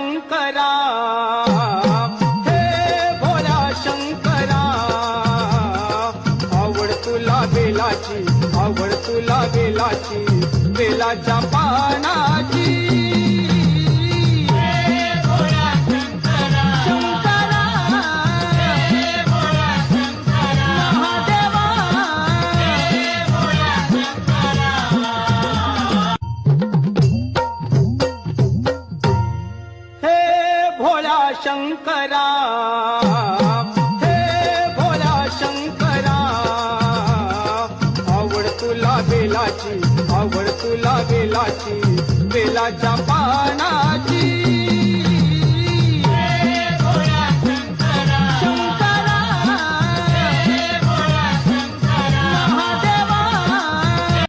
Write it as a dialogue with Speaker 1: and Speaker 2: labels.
Speaker 1: शंकरा, हे भोळ्या शंकरा, आवड तुला बेलाची, आवड तुला बेलाची, बेलाच्या पानाची. शंकरा, हे भोळ्या शंकरा, आवड तुला बेलाची, आवड तुला बेलाची, बेलाच्या पान